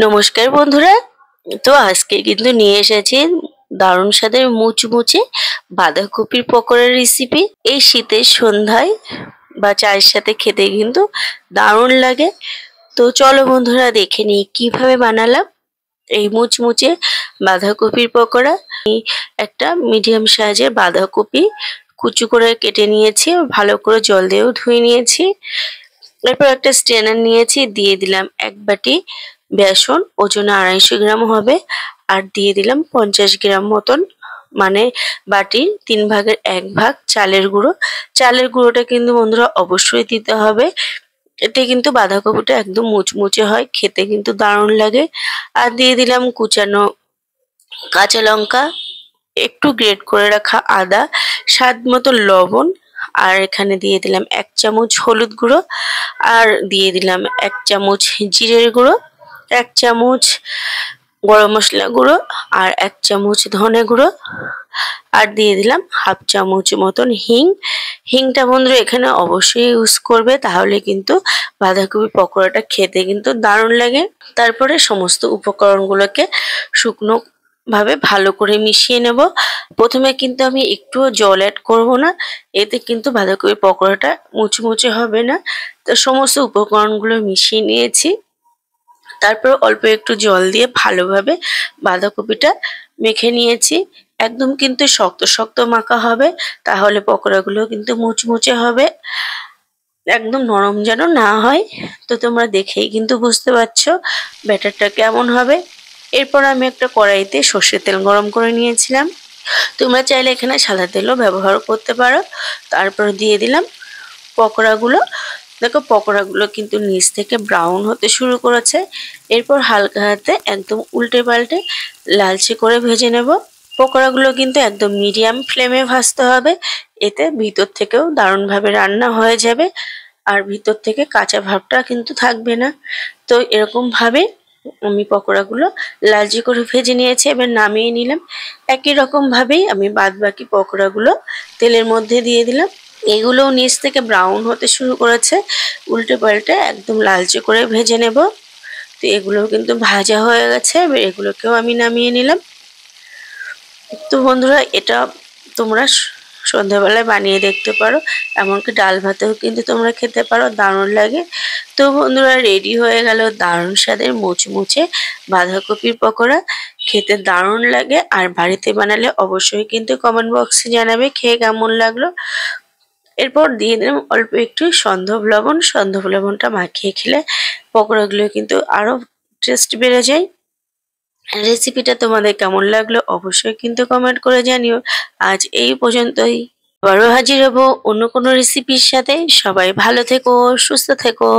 নমস্কার বন্ধুরা। তো আজকে কিন্তু নিয়ে এসেছি দারুণ স্বাদের মুচমুচে বাঁধাকপির পকোড়ার রেসিপি। এই শীতের সন্ধ্যায় বা চায়ের সাথে খেতে কিন্তু দারুণ লাগে। তো চলো বন্ধুরা দেখে নিই কিভাবে বানালাম এই মুচমুচে বাঁধাকপির পকোড়া। একটা মিডিয়াম সাইজের বাঁধাকপি কুচি করে কেটে নিয়েছি, ভালো করে জল দিয়েও ধুয়ে নিয়েছি। এরপর একটা স্ট্রেনার নিয়েছি, দিয়ে দিলাম এক বাটি বেসন, ওজন 250 গ্রাম হবে। আর দিয়ে দিলাম 50 গ্রাম মতন, মানে বাটির 3 ভাগের 1 ভাগ চালের গুঁড়ো। চালের গুঁড়োটা কিন্তু বন্ধুরা অবশ্যই দিতে হবে, এতে কিন্তু বাঁধাকপিটা একদম মুচমুচে হয়, খেতে কিন্তু দারুণ লাগে। আর দিয়ে দিলাম কুচানো কাঁচা লঙ্কা, একটু গ্রেট করে রাখা আদা, স্বাদ মতো লবণ। আর এখানে দিয়ে দিলাম 1 চামচ হলুদ গুঁড়ো, আর দিয়ে দিলাম 1 চামচ জিরের গুঁড়ো, 1 চামচ গরম মশলা গুঁড়ো, আর 1 চামচ ধনে গুঁড়ো, আর দিয়ে দিলাম হাফ চামচ মতন হিং। হিংটা বন্ধুরা এখানে অবশ্যই ইউজ করবে, তাহলে কিন্তু বাঁধাকপি পকোড়াটা খেতে কিন্তু দারুণ লাগে। তারপরে সমস্ত উপকরণগুলোকে শুকনো ভাবে ভালো করে মিশিয়ে নেব। প্রথমে কিন্তু আমি একটুও জল অ্যাড করব না, এতে কিন্তু বাঁধাকপি পকোড়াটা মুচমুচে হবে না। তো সমস্ত উপকরণগুলো মিশিয়ে নিয়েছি, তারপর অল্প একটু জল দিয়ে ভালোভাবে বাঁধাকপিটা মেখে নিয়েছি। একদম কিন্তু শক্ত শক্ত মাখা হবে, তাহলে পকোড়াগুলো কিন্তু মুচমুচে হবে, একদম নরম যেন না হয়। তো তোমরা দেখেই কিন্তু বুঝতে পারছো ব্যাটারটা কেমন হবে। এরপর আমি একটা কড়াইতে সর্ষের তেল গরম করে নিয়েছিলাম, তোমরা চাইলে এখানে সাদা তেলও ব্যবহার করতে পারো। তারপর দিয়ে দিলাম পকোড়াগুলো। দেখো পকোড়াগুলো কিন্তু নিচ থেকে ব্রাউন হতে শুরু করেছে। এরপর হালকা হাতে একদম উল্টে পাল্টে লালচে করে ভেজে নেব। পকোড়াগুলো কিন্তু একদম মিডিয়াম ফ্লেমে ভাজতে হবে, এতে ভিতর থেকেও দারুণভাবে রান্না হয়ে যাবে, আর ভিতর থেকে কাঁচা ভাবটা কিন্তু থাকবে না। তো এরকম ভাবে আমি পকোড়াগুলো লালচে করে ভেজে নিয়েছি, এবার নামিয়ে নিলাম। একই রকম ভাবেই আমি বাদ বাকি পকোড়াগুলো তেলের মধ্যে দিয়ে দিলাম। এগুলোও নিচ থেকে ব্রাউন হতে শুরু করেছে, উল্টে পাল্টে একদম লালচে করে ভেজে নেব। তো এগুলোও কিন্তু ভাজা হয়ে গেছে, এবার এগুলোকেও আমি নামিয়ে নিলাম। তো বন্ধুরা এটা তোমরা সন্ধ্যাবেলায় বানিয়ে দেখতে পারো, এমনকি ডাল ভাতেও কিন্তু তোমরা খেতে পারো, দারুণ লাগে। তো বন্ধুরা রেডি হয়ে গেল দারুণ স্বাদের মুচমুচে বাঁধাকপির পকোড়া, খেতে দারুণ লাগে। আর বাড়িতে বানালে অবশ্যই কিন্তু কমেন্ট বক্সে জানাবে খেয়ে কেমন লাগলো। এরপর দিয়ে দিলাম অল্প একটু সন্ধব লবণ। সন্ধব লবণটা মাখিয়ে খেলে পকোড়াগুলো কিন্তু আরো টেস্ট বেড়ে যায়। রেসিপিটা তোমাদের কেমন লাগলো অবশ্যই কিন্তু কমেন্ট করে জানিও। আজ এই পর্যন্তই, আবারও হাজির হব অন্য কোনো রেসিপির সাথে। সবাই ভালো থেকো, সুস্থ থেকো।